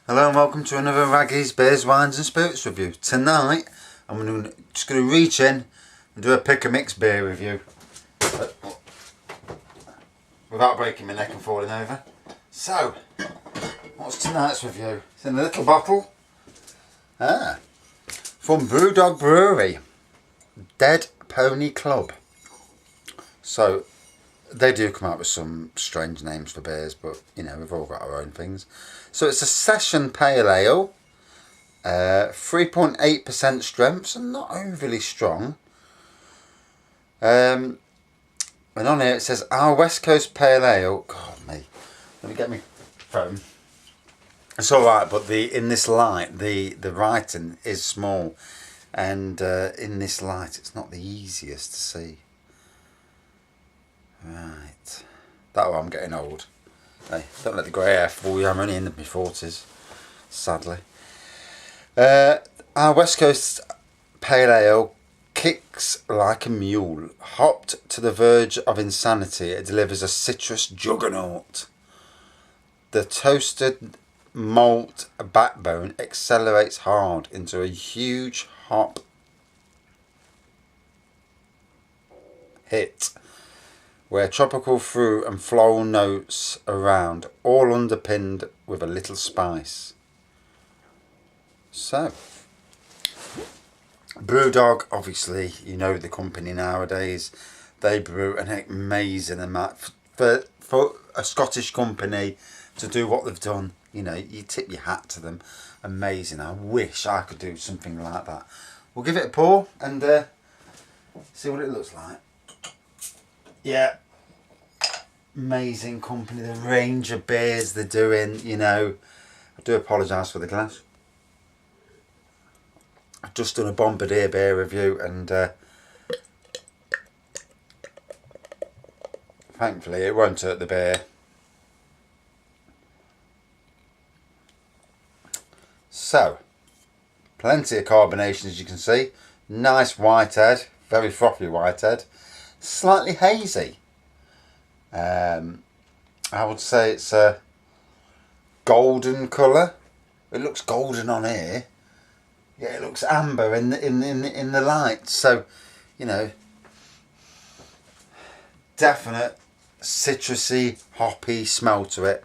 Hello and welcome to another Raggy's Beers, Wines and Spirits review. Tonight I'm just going to reach in and do a pick and mix beer review without breaking my neck and falling over. So, what's tonight's review? It's in a little bottle. From Brewdog Brewery, Dead Pony Club. So, they do come out with some strange names for beers, but you know, we've all got our own things. So it's a session pale ale, 3.8% strength, so not overly strong. And on here it says our West Coast pale ale. God me, let me get my phone. It's all right, but in this light, the writing is small, and in this light, it's not the easiest to see. Right, that way I'm getting old. Hey, don't let the grey hair fool you. I'm only in my 40s, sadly. Our West Coast pale ale kicks like a mule, hopped to the verge of insanity. It delivers a citrus juggernaut. The toasted malt backbone accelerates hard into a huge hop hit, where tropical fruit and floral notes around, all underpinned with a little spice. So, Brewdog, obviously, you know the company nowadays. They brew an amazing amount. For a Scottish company to do what they've done, you know, you tip your hat to them. Amazing. I wish I could do something like that. We'll give it a pour and see what it looks like. Yeah, amazing company. The range of beers they're doing, you know. I do apologise for the glass. I've just done a Bombardier beer review and thankfully it won't hurt the beer. So, plenty of carbonation as you can see. Nice white head, very frothy white head. Slightly hazy. I would say it's a golden colour. It looks golden on here. Yeah, it looks amber in the light. So, you know, definite citrusy, hoppy smell to it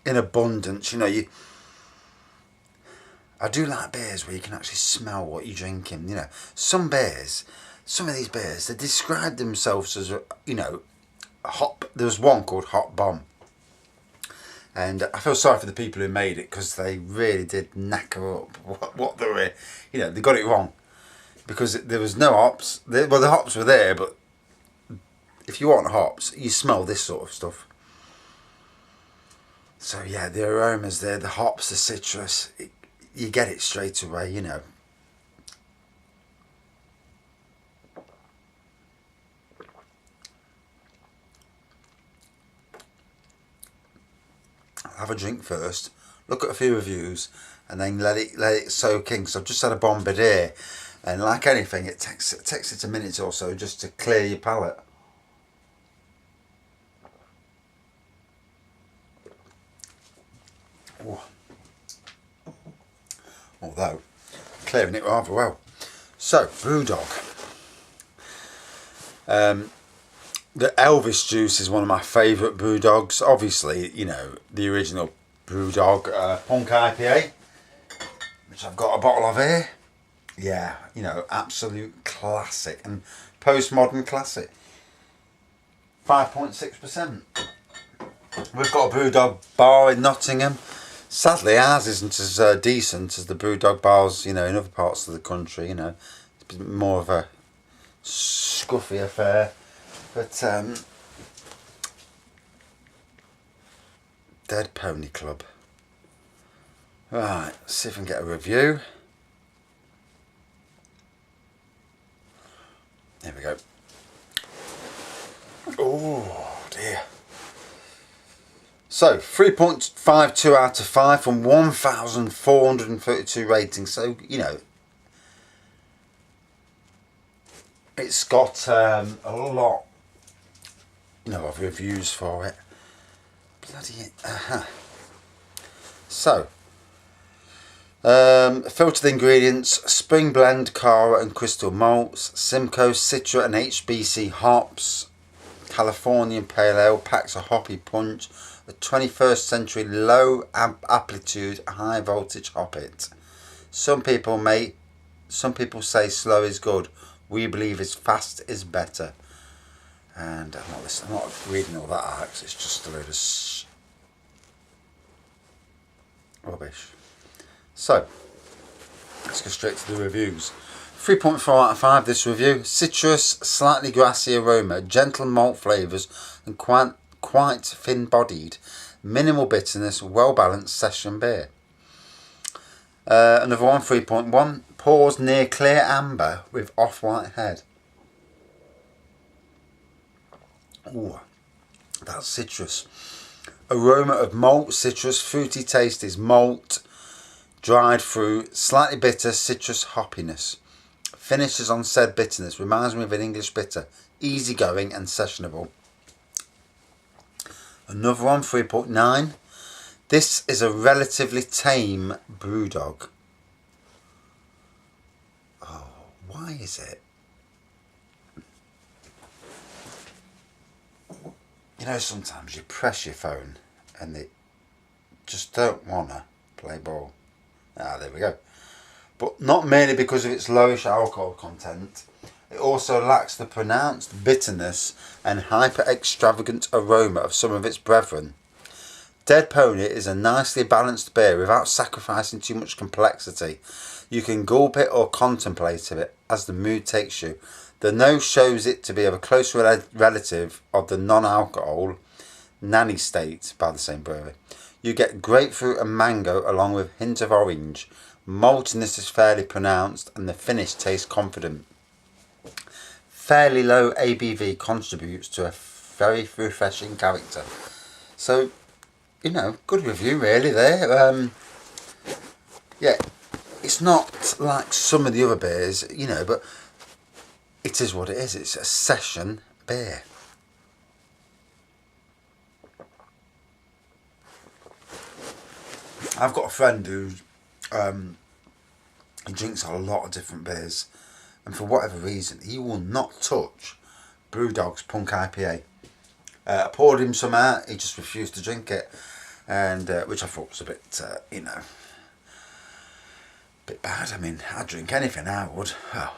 in abundance. You know, I do like beers where you can actually smell what you're drinking. You know, some of these beers, they describe themselves as, you know, hop. There was one called Hot Bomb, and I feel sorry for the people who made it because they really did knacker up what they were. You know, they got it wrong because there was no hops. Well, the hops were there, but if you want hops, you smell this sort of stuff. So yeah, the aromas there, the hops, the citrus, you get it straight away. You know. Have a drink first, look at a few reviews, and then let it soak in. So I've just had a Bombardier, and like anything, it takes it a minute or so just to clear your palate. Ooh. Although clearing it rather well. So Brewdog. The Elvis juice is one of my favourite Brewdogs. Obviously, you know, the original Brewdog Punk IPA, which I've got a bottle of here. Yeah, you know, absolute classic and postmodern classic. 5.6%. We've got a Brewdog bar in Nottingham. Sadly, ours isn't as decent as the Brewdog bars, you know, in other parts of the country. You know, it's more of a scruffy affair. But Dead Pony Club. Right, let's see if I can get a review. There we go. Oh dear. So 3.52 out of 5 from 1,432 ratings. So, you know, it's got a lot, you know, of reviews for it. Bloody So, Filtered ingredients: spring blend, Cara and crystal malts, Simcoe, Citra and HBC hops, Californian Pale Ale packs a hoppy punch, a 21st century low amplitude, high voltage hoppet. Some people say slow is good. We believe is fast is better. And I'm not reading all that out because it's just a load of rubbish. So, let's go straight to the reviews. 3.4 out of 5 this review. Citrus, slightly grassy aroma, gentle malt flavours and quite thin bodied. Minimal bitterness, well balanced session beer. Another one, 3.1. Pours near clear amber with off-white head. Ooh, that's citrus. Aroma of malt, citrus, fruity taste is malt, dried fruit, slightly bitter, citrus hoppiness. Finishes on said bitterness, reminds me of an English bitter, easygoing and sessionable. Another one, 3.9. This is a relatively tame Brewdog. Oh, why is it? You know, sometimes you press your phone and they just don't want to play ball. Ah, there we go. But not merely because of its lowish alcohol content, it also lacks the pronounced bitterness and hyper-extravagant aroma of some of its brethren. Dead Pony is a nicely balanced beer without sacrificing too much complexity. You can gulp it or contemplate it as the mood takes you. The nose shows it to be of a close relative of the non-alcohol Nanny State by the same brewery. You get grapefruit and mango along with hint of orange. Maltiness is fairly pronounced and the finish tastes confident. Fairly low ABV contributes to a very refreshing character. So, you know, good review really there. Yeah, it's not like some of the other beers, you know, but it is what it is. It's a session beer. I've got a friend who he drinks a lot of different beers, and for whatever reason, he will not touch Brewdog's Punk IPA. I poured him some out. He just refused to drink it, and which I thought was a bit, you know, bit bad. I mean, I'd drink anything. I would. Oh.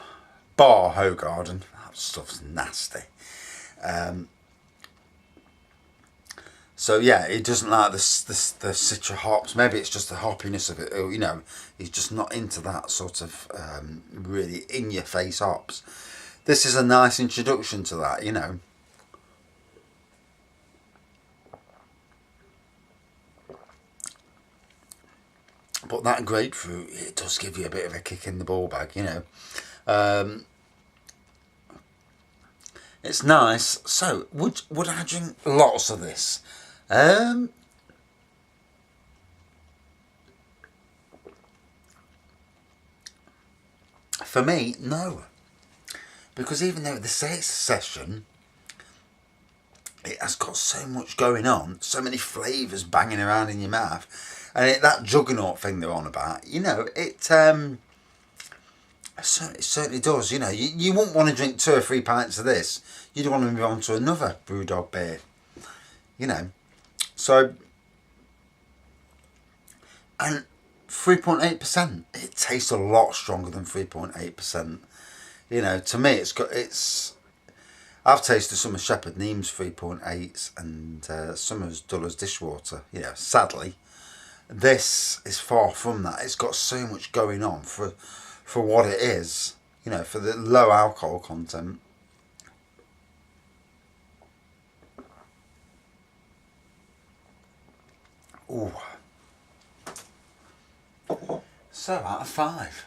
Bar Hogarden, that stuff's nasty. So yeah, he doesn't like the citra hops. Maybe it's just the hoppiness of it. You know, he's just not into that sort of really in-your-face hops. This is a nice introduction to that, you know. But that grapefruit, it does give you a bit of a kick in the ball bag, you know. It's nice. So, would I drink lots of this? For me, no. Because even though they say it's a session, it has got so much going on, so many flavours banging around in your mouth, and that juggernaut thing they're on about, you know, it certainly does. You know, you wouldn't want to drink 2 or 3 pints of this. You'd want to move on to another Brewdog beer. You know, so, and 3.8%. It tastes a lot stronger than 3.8%. You know, to me, I've tasted some of Shepherd Neame's 3.8s and some of Duller's Dishwater. You know, sadly, this is far from that. It's got so much going on for what it is, you know, for the low alcohol content. Ooh. So out of 5.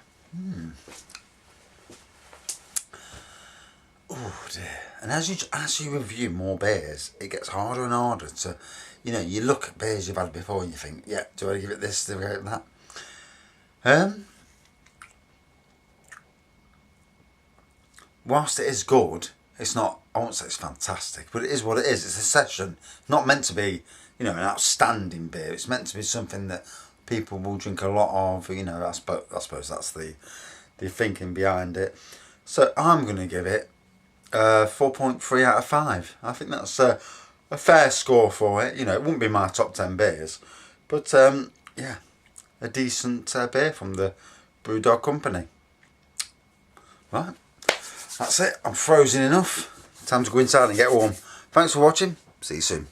Oh dear. And as you review more beers, it gets harder and harder to, you know, you look at beers you've had before and you think, yeah, do I give it this, do I give it that? Whilst it is good, it's not, I won't say it's fantastic, but it is what it is. It's a session. Not meant to be, you know, an outstanding beer. It's meant to be something that people will drink a lot of. You know, I suppose that's the thinking behind it. So I'm going to give it 4.3 out of 5. I think that's a fair score for it. You know, it wouldn't be my top 10 beers, but yeah, a decent beer from the Brewdog company. Right, that's it. I'm frozen enough. Time to go inside and get warm. Thanks for watching. See you soon.